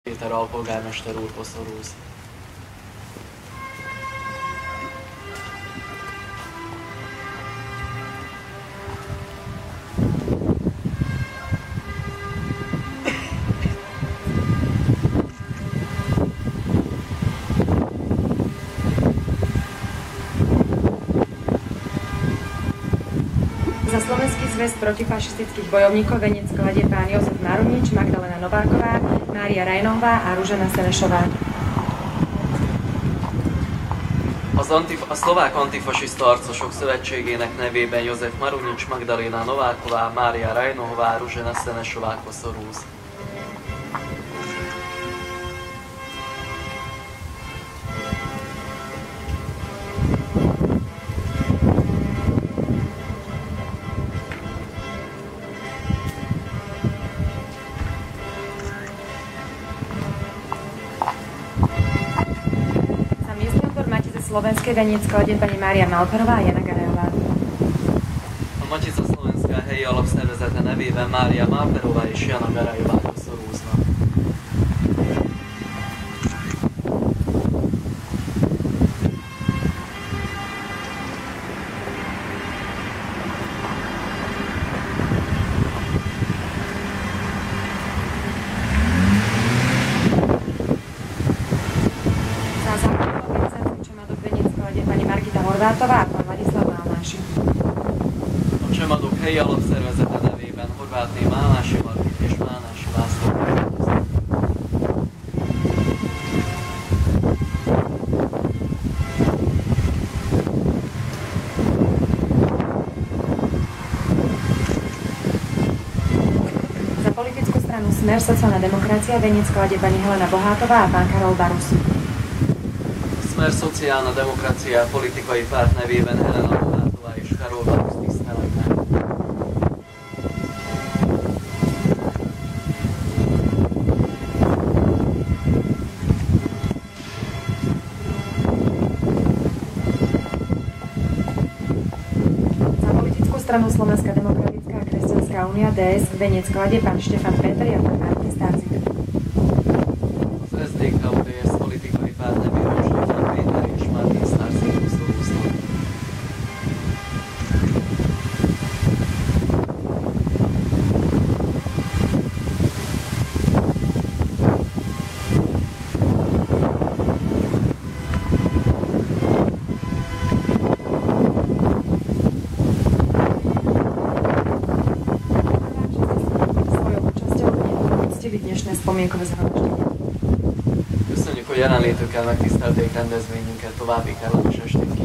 Péter alpolgármester úr koszorúz. Za Slovenský zväz protifašistických bojovníkov veniec kladie pán Jozef Marunič, Magdalena Nováková, Mária Rajnová a Ružena Senešová. A Szlovák Antifasiszta Harcosok Szövetségének nevében Jozef Marunič, Magdalena Nováková, Mária Rajnová, Ružena Senešová koszorúz. Slovenské veniec kladie pani Mária Malperová a Jana Garajová. A Matica Szlovenská helyi alapszervezete nevében Mária Malperová és Jana Garajová koszorúznak. Horvátová a pán Ladislav Málnáši. A Csemadok helyi alapszervezete nevében Horvátné Málnási Margit és Málnási László. Za politickú stranu Smer sociálna demokracia veniec kladie pani Helena Bohátová a pán Karol Barus. Smer Szociálna Demokrácia politikai párt nevében Helena Bohátová és Karol Barus tiszteleg meg. Za politickú stranu Slovenská demokratická a kresťanská únia DS veniec kladie pán Štefan Peter a pán Martin Stácik. Az SZDK ODS politikai párt nevében Štefan Péter és Martin Stácik koszorúznak. Dnešné spomienkové zhromaždenie. Köszönjük, hogy jelenlétükkel megtisztelték rendezvényünket, további kellemes estét kívánok!